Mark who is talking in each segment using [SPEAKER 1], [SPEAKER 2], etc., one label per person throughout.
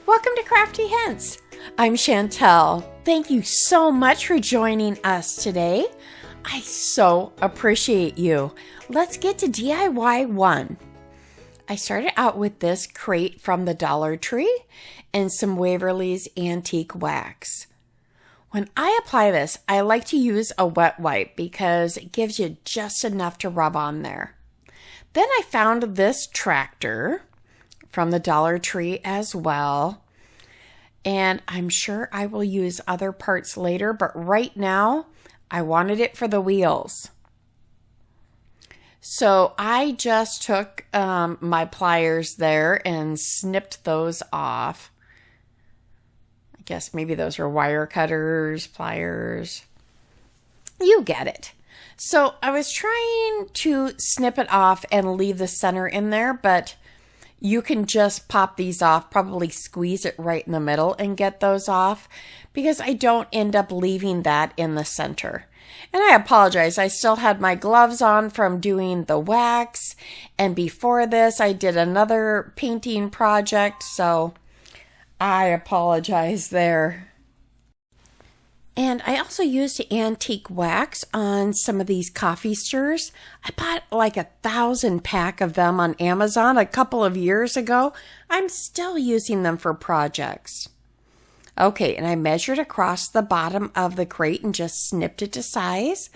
[SPEAKER 1] welcome to Crafty Hints. I'm Chantel. Thank you so much for joining us today. I so appreciate you. Let's get to DIY 1. I started out with this crate from the Dollar Tree and some Waverly's Antique Wax. When I apply this, I like to use a wet wipe because it gives you just enough to rub on there. Then I found this tractor from the Dollar Tree as well. And I'm sure I will use other parts later, but right now I wanted it for the wheels. So I just took my pliers there and snipped those off. I guess maybe those are wire cutters, pliers. You get it. So I was trying to snip it off and leave the center in there, but you can just pop these off, probably squeeze it right in the middle and get those off because I don't end up leaving that in the center. And I apologize, I still had my gloves on from doing the wax, and before this I did another painting project, so I apologize there. And I also used antique wax on some of these coffee stirrers. I bought like 1,000 pack of them on Amazon a couple of years ago. I'm still using them for projects. Okay, and I measured across the bottom of the crate and just snipped it to size.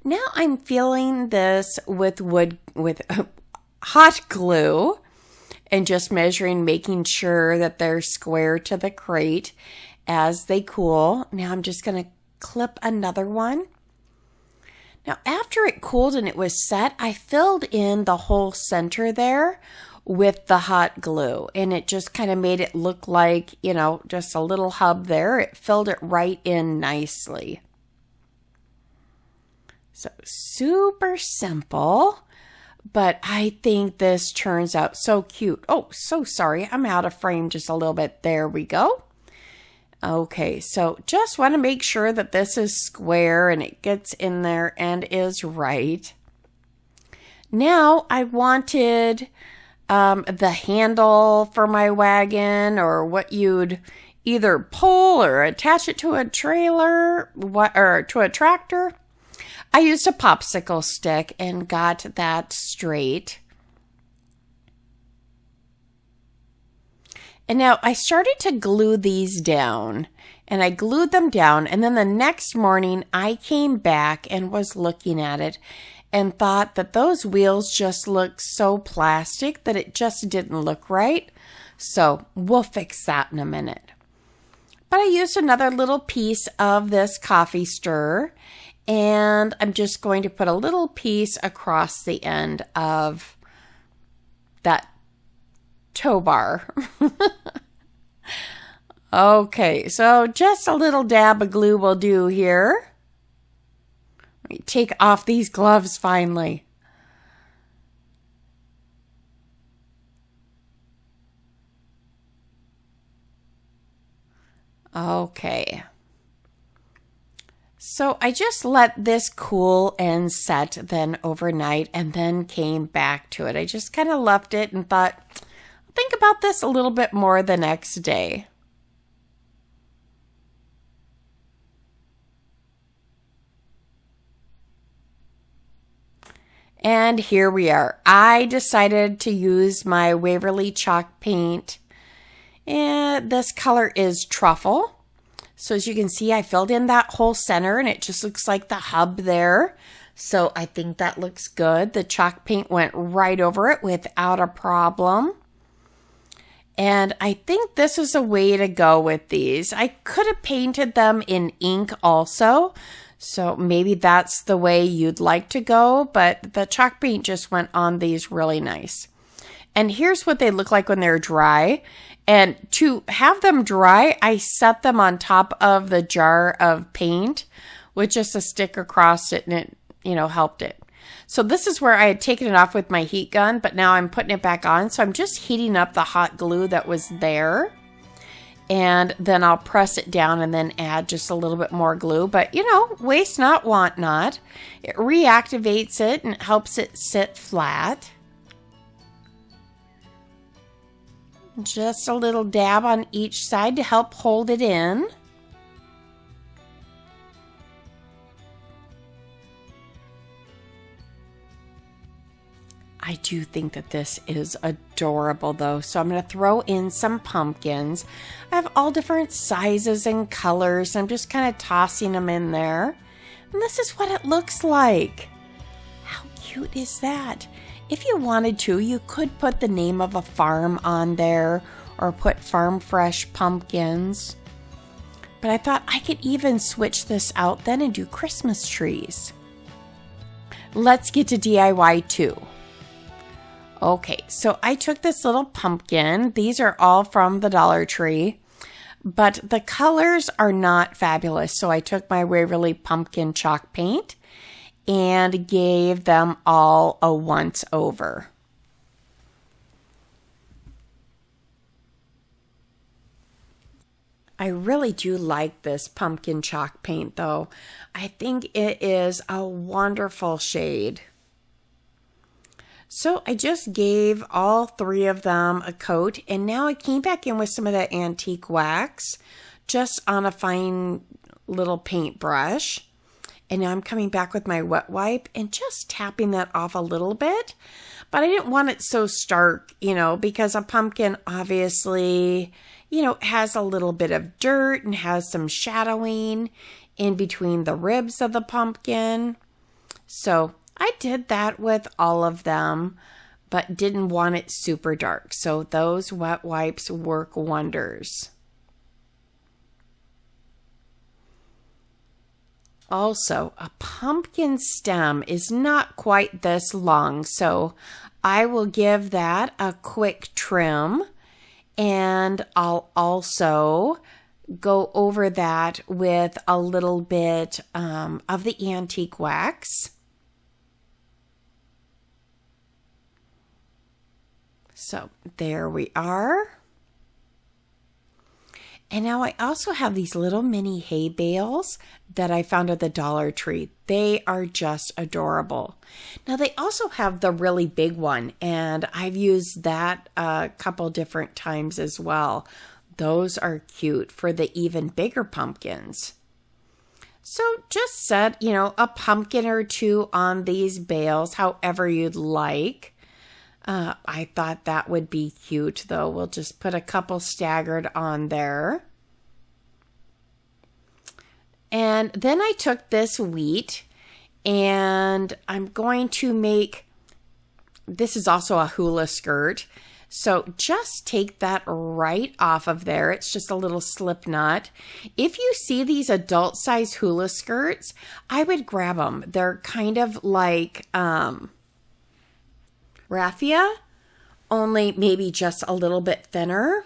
[SPEAKER 1] Now I'm filling this with hot glue and just measuring, making sure that they're square to the crate as they cool. Now I'm just going to clip another one. Now after it cooled and it was set, I filled in the whole center there with the hot glue, and it just kind of made it look like, you know, just a little hub there. It filled it right in nicely. So super simple, but I think this turns out so cute. Oh, so sorry, I'm out of frame just a little bit. There we go. Okay, so just want to make sure that this is square and it gets in there and is right. Now I wanted the handle for my wagon, or what you'd either pull or attach it to a trailer or to a tractor. I used a popsicle stick and got that straight. And now I started to glue these down, and I glued them down, and then the next morning I came back and was looking at it and thought that those wheels just looked so plastic that it just didn't look right. So we'll fix that in a minute. But I used another little piece of this coffee stirrer, and I'm just going to put a little piece across the end of that tow bar. Okay, so just a little dab of glue will do here. Let me take off these gloves finally. Okay. So I just let this cool and set then overnight and then came back to it. I just kind of left it and thought, I'll think about this a little bit more the next day. And here we are. I decided to use my Waverly chalk paint, and this color is Truffle. So as you can see, I filled in that whole center and it just looks like the hub there. So I think that looks good. The chalk paint went right over it without a problem. And I think this is a way to go with these. I could have painted them in ink also, so maybe that's the way you'd like to go, but the chalk paint just went on these really nice. And here's what they look like when they're dry. And to have them dry, I set them on top of the jar of paint with just a stick across it, and it, you know, helped it. So this is where I had taken it off with my heat gun, but now I'm putting it back on. So I'm just heating up the hot glue that was there. And then I'll press it down and then add just a little bit more glue. But, you know, waste not, want not. It reactivates it and helps it sit flat. Just a little dab on each side to help hold it in. I do think that this is adorable though, so I'm going to throw in some pumpkins. I have all different sizes and colors. I'm just kind of tossing them in there. And this is what it looks like. How cute is that? If you wanted to, you could put the name of a farm on there or put farm fresh pumpkins. But I thought I could even switch this out then and do Christmas trees. Let's get to DIY 2. Okay, so I took this little pumpkin. These are all from the Dollar Tree, but the colors are not fabulous. So I took my Waverly pumpkin chalk paint and gave them all a once over. I really do like this pumpkin chalk paint though. I think it is a wonderful shade. So I just gave all 3 of them a coat, and now I came back in with some of that antique wax just on a fine little paintbrush. And now I'm coming back with my wet wipe and just tapping that off a little bit. But I didn't want it so stark, because a pumpkin obviously, has a little bit of dirt and has some shadowing in between the ribs of the pumpkin. So I did that with all of them, but didn't want it super dark. So those wet wipes work wonders. Also, a pumpkin stem is not quite this long, so I will give that a quick trim, and I'll also go over that with a little bit of the antique wax. So there we are. And now I also have these little mini hay bales that I found at the Dollar Tree. They are just adorable. Now they also have the really big one, and I've used that a couple different times as well. Those are cute for the even bigger pumpkins. So just set, a pumpkin or 2 on these bales, however you'd like. I thought that would be cute, though. We'll just put a couple staggered on there. And then I took this wheat, and I'm going to make, this is also a hula skirt. So just take that right off of there. It's just a little slip knot. If you see these adult size hula skirts, I would grab them. They're kind of like, raffia, only maybe just a little bit thinner.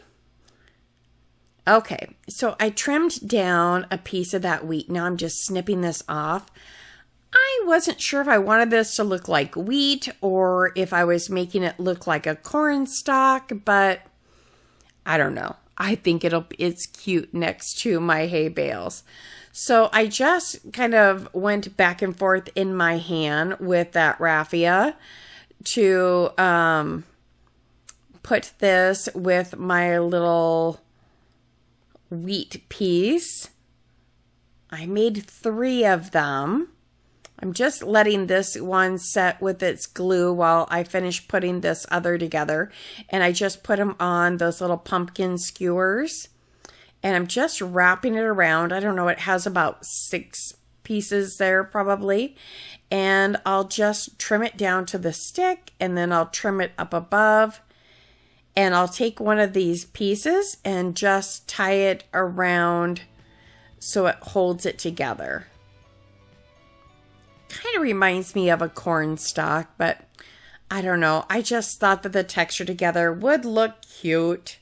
[SPEAKER 1] Okay, so I trimmed down a piece of that wheat. Now I'm just snipping this off. I wasn't sure if I wanted this to look like wheat or if I was making it look like a corn stalk, but I don't know. I think it's cute next to my hay bales. So I just kind of went back and forth in my hand with that raffia to put this with my little wheat piece. I made 3 of them. I'm just letting this one set with its glue while I finish putting this other together. And I just put them on those little pumpkin skewers. And I'm just wrapping it around. I don't know, it has about 6 pieces there probably. And I'll just trim it down to the stick, and then I'll trim it up above. And I'll take one of these pieces and just tie it around so it holds it together. Kind of reminds me of a corn stalk, but I don't know. I just thought that the texture together would look cute.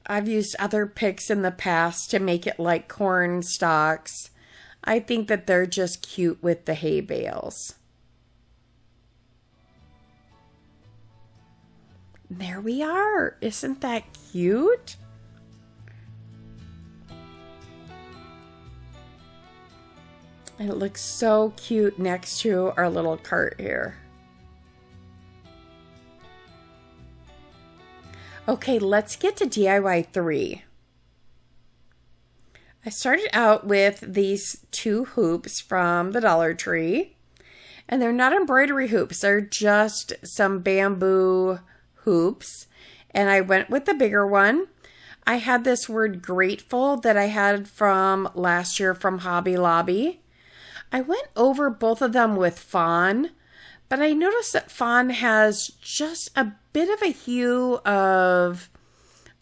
[SPEAKER 1] I've used other picks in the past to make it like corn stalks. I think that they're just cute with the hay bales. There we are. Isn't that cute? And it looks so cute next to our little cart here. Okay, let's get to DIY 3. I started out with these 2 hoops from the Dollar Tree. And they're not embroidery hoops. They're just some bamboo hoops. And I went with the bigger one. I had this word grateful that I had from last year from Hobby Lobby. I went over both of them with fawn, but I noticed that fawn has just a bit of a hue of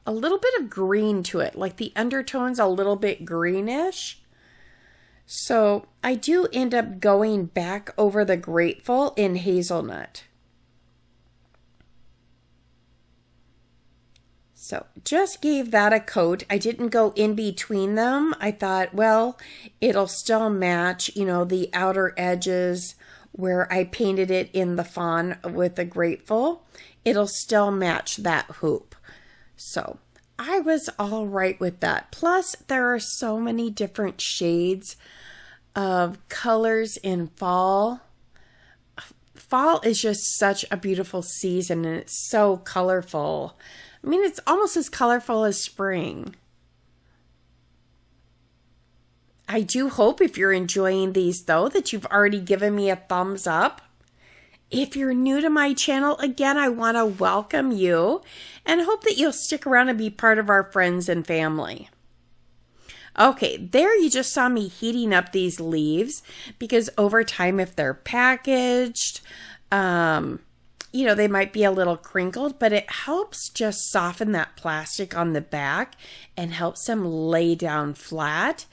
[SPEAKER 1] a little bit of green to it, like the undertone's a little bit greenish. So I do end up going back over the grateful in hazelnut. So just gave that a coat. I didn't go in between them. I thought, well, it'll still match, you know, the outer edges where I painted it in the fawn with the grateful. It'll still match that hoop. So I was all right with that. Plus, there are so many different shades of colors in fall. Fall is just such a beautiful season and it's so colorful. I mean, it's almost as colorful as spring. I do hope if you're enjoying these though that you've already given me a thumbs up. If you're new to my channel, again, I want to welcome you and hope that you'll stick around and be part of our friends and family. Okay, there you just saw me heating up these leaves because over time, if they're packaged, you know, they might be a little crinkled, but it helps just soften that plastic on the back and helps them lay down flat.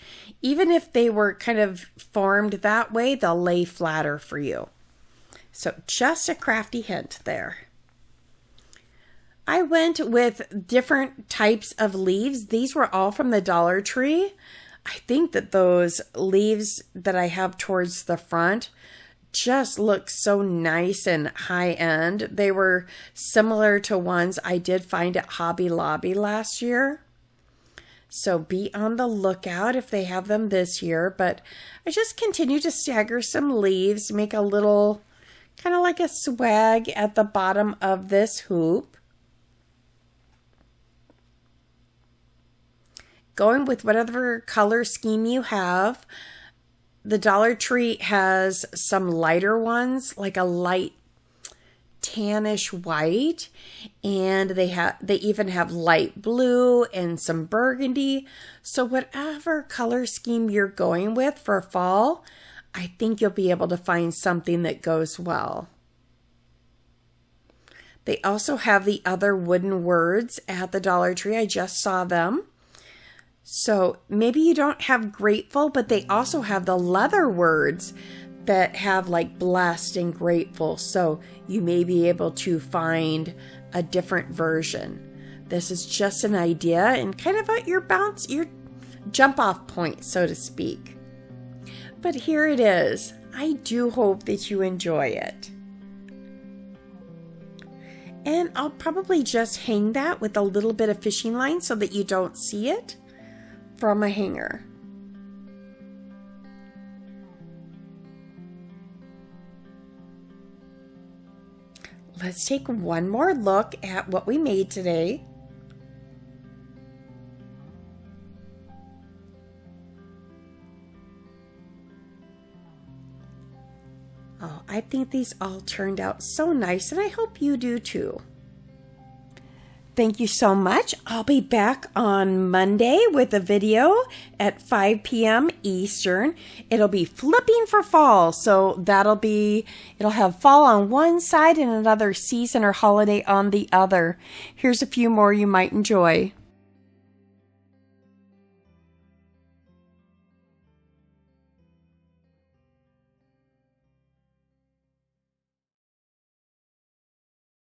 [SPEAKER 1] Even if they were kind of formed that way, they'll lay flatter for you. So just a crafty hint there. I went with different types of leaves. These were all from the Dollar Tree. I think that those leaves that I have towards the front just look so nice and high end. They were similar to ones I did find at Hobby Lobby last year. So be on the lookout if they have them this year. But I just continue to stagger some leaves, make a little kind of like a swag at the bottom of this hoop. Going with whatever color scheme you have. The Dollar Tree has some lighter ones, like a light tannish white, and they even have light blue and some burgundy. So whatever color scheme you're going with for fall, I think you'll be able to find something that goes well. They also have the other wooden words at the Dollar Tree. I just saw them. So maybe you don't have grateful, but they also have the leather words that have like blessed and grateful. So you may be able to find a different version. This is just an idea and kind of at your jump off point, so to speak. But here it is. I do hope that you enjoy it. And I'll probably just hang that with a little bit of fishing line so that you don't see it from a hanger. Let's take one more look at what we made today. Oh, I think these all turned out so nice, and I hope you do too. Thank you so much. I'll be back on Monday with a video at 5 p.m. Eastern. It'll be flipping for fall. So it'll have fall on one side and another season or holiday on the other. Here's a few more you might enjoy.